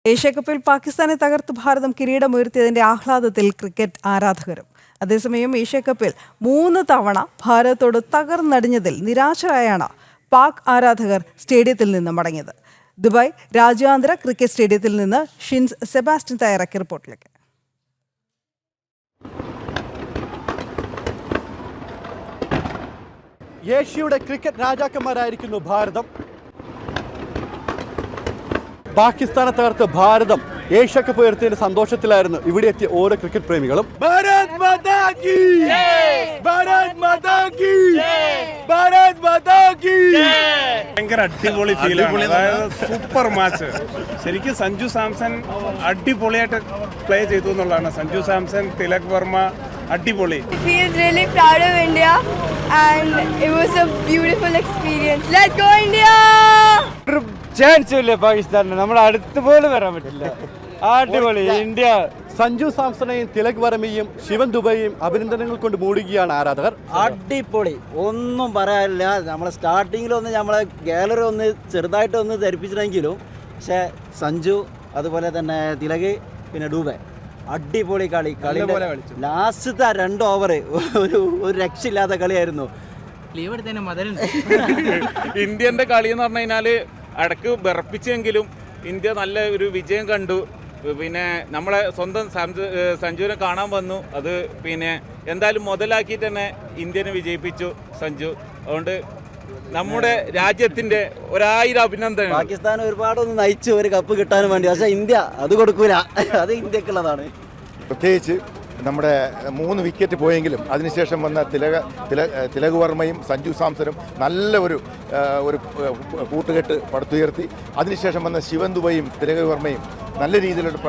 ഏഷ്യാകപ്പിൽ പാകിസ്ഥാനെ തകർത്ത് ഭാരതം കിരീടമുയർത്തിയതിന്റെ ആഹ്ലാദത്തിൽ ക്രിക്കറ്റ് ആരാധകരും. അതേസമയം ഏഷ്യാകപ്പിൽ 3 തവണ ഭാരതത്തോട് തകർന്നടിഞ്ഞതിൽ നിരാശരായാണ് പാക് ആരാധകർ സ്റ്റേഡിയത്തിൽ നിന്ന് മടങ്ങിയത്. ദുബായ് രാജ്യാന്തര ക്രിക്കറ്റ് സ്റ്റേഡിയത്തിൽ നിന്ന് ഷിൻസ് സെബാസ്റ്റ്യൻ തയ്യാറാക്കിയ റിപ്പോർട്ടിലേക്ക്. ഏഷ്യയുടെ ക്രിക്കറ്റ് രാജാക്കന്മാരായിരിക്കുന്നു ഭാരതം. പാകിസ്ഥാനെ തകർത്ത് ഭാരതം ഏഷ്യാകപ്പ് ഉയർത്തിയതിന്റെ സന്തോഷത്തിലായിരുന്നു ഇവിടെ എത്തിയ ഓരോ cricket പ്രേമികളും. Bharat Mata key Bharat Mata key Bharat Mata key. ഭയങ്കര അടിപൊളി ഫീലാണ്. Super match. ശരിക്കും സഞ്ജു സാംസൺ അടിപൊളിയായിട്ട് പ്ലേ ചെയ്തു എന്നുള്ളതാണ്. സഞ്ജു സാംസൺ, തിലക് വർമ്മ അടിപൊളി. I feel really proud of India and it was a beautiful experience. Let's go India! Chance ഇല്ല പാകിസ്ഥാനിന്, നമ്മുടെ അടുത്ത് പോലും വരാൻ പറ്റില്ല. അടിപൊളി ഇന്ത്യ. സഞ്ജു സാംസണെയും തിലക് വർമ്മയും ശിവൻ ദുബൈയും അഭിനന്ദനങ്ങൾ കൊണ്ട് മൂടുകയാണ് ആരാധകർ. അടിപൊളി, ഒന്നും പറയാനില്ല. നമ്മളെ സ്റ്റാർട്ടിങ്ങിലൊന്ന് നമ്മളെ ഗാലറി ഒന്ന് ചെറുതായിട്ടൊന്ന് ധരിപ്പിച്ചിട്ടെങ്കിലും, പക്ഷേ സഞ്ജു അതുപോലെ തന്നെ തിലക് പിന്നെ ഡൂബെ അടിപൊളി കളി. ലാസ്റ്റത്തെ 2 ഓവർ ഒരു രക്ഷയില്ലാത്ത കളിയായിരുന്നു. ഇന്ത്യൻ്റെ കളി എന്ന് പറഞ്ഞു കഴിഞ്ഞാൽ ഇടയ്ക്ക് വിറപ്പിച്ചെങ്കിലും ഇന്ത്യ നല്ല ഒരു വിജയം കണ്ടു. പിന്നെ നമ്മളെ സ്വന്തം സഞ്ജുവിനെ കാണാൻ വന്നു. അത് പിന്നെ എന്തായാലും മുതലാക്കിയിട്ട് തന്നെ ഇന്ത്യനെ വിജയിപ്പിച്ചു സഞ്ജു. അതുകൊണ്ട് നമ്മുടെ രാജ്യത്തിന്റെ 1000 അഭിനന്ദനം. പാകിസ്ഥാൻ ഒരുപാടൊന്ന് നയിച്ചു ഒരു കപ്പ് കിട്ടാനും വേണ്ടി, പക്ഷേ ഇന്ത്യ അത് കൊടുക്കൂല. അത് ഇന്ത്യക്കുള്ളതാണ്. പ്രത്യേകിച്ച് നമ്മുടെ 3 വിക്കറ്റ് പോയെങ്കിലും അതിനുശേഷം വന്ന തിലക് വർമ്മയും സഞ്ജു സാംസണും നല്ല ഒരു കൂട്ടുകെട്ട് പടുത്തുയർത്തി. അതിനുശേഷം വന്ന ശിവൻ ദുബൈയും തിലക് വർമ്മയും നല്ല രീതിയിലുള്ള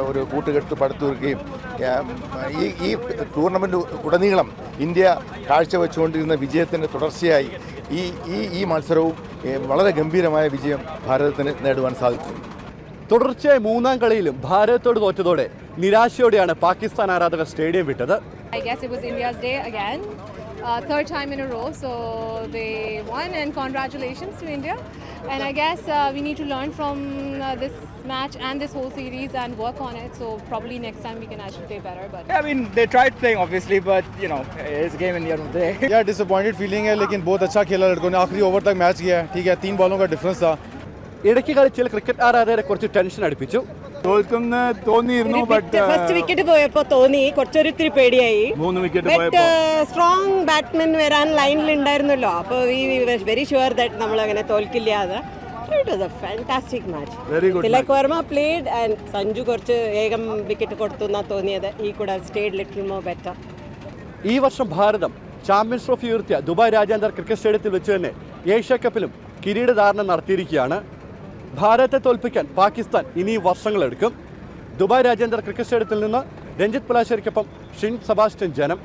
ഒരു കൂട്ടുകെട്ട് പടുത്തുയർക്കുകയും ഈ ടൂർണമെൻറ്റ് ഉടനീളം ഇന്ത്യ കാഴ്ചവെച്ചുകൊണ്ടിരുന്ന വിജയത്തിൻ്റെ തുടർച്ചയായി ഈ മത്സരവും വളരെ ഗംഭീരമായ വിജയം ഭാരതത്തിന് നേടുവാൻ സാധിച്ചു. തുടർച്ചയായി 3ാം കളിയിലും ഭാരതത്തോട് തോറ്റതോടെ നിരാശയോടെയാണ് പാകിസ്ഥാൻ ആരാധകർ സ്റ്റേഡിയം വിട്ടത്. I guess it was India's day again, third time in a row, so they won and congratulations to India. And I guess we need to learn from this match and this whole series and work on it, so probably next time we can actually play better. But I mean they tried playing obviously, but you know it's a game in the end of the day. Yeah, disappointed feeling है, लेकिन बहुत अच्छा खेला लड़कों ने. आखिरी over तक match किया है, ठीक है. 3 बॉलों का डिफरेंस था. ഇടയ്ക്ക് കളിച്ച ക്രിക്കറ്റ് ആരാധകരെ കുറച്ച് ടെൻഷൻ അടുപ്പിച്ചു. തോന്നിയിരുന്നു, ഫസ്റ്റ് വിക്കറ്റ് പോയപ്പോ തോന്നി കുറച്ചൊരു ഇത്തിരി പേടിയായി. 3 വിക്കറ്റ് ബട്ട് സ്ട്രോങ് ബാറ്റ്സ്മാൻ വരാൻ ലൈനിൽ ഉണ്ടായിരുന്നല്ലോ, അപ്പോൾ വി വെരി ഷുവർ ദാറ്റ് നമ്മൾ അങ്ങനെ തോൽക്കില്ലാതെ. It was a fantastic match. Very good. Tilak Verma played and Sanju കുറച്ച് വേഗം വിക്കറ്റ് കൊടുത്തു എന്നാ തോന്നിയത്. He could have stayed little more better. ഈ വർഷം ഭാരതം ചാമ്പ്യൻസ് ട്രോഫി ഉയർത്തിയ ദുബായ് രാജ്യാന്തര ക്രിക്കറ്റ് സ്റ്റേഡിയത്തിൽ വെച്ച് തന്നെ ഏഷ്യാകപ്പിലും കിരീടധാരണം നടത്തിയിരിക്കുകയാണ്. ഭാരതത്തെ തോൽപ്പിക്കാൻ പാകിസ്ഥാൻ ഇനി വർഷങ്ങളെടുക്കും. ദുബായ് രാജ്യാന്തര ക്രിക്കറ്റ് സ്റ്റേഡിയത്തിൽ നിന്ന് രഞ്ജിത്ത് പലാശ്ശേരിക്കൊപ്പം ഷിൻ സെബാസ്റ്റ്യൻ, ജനം.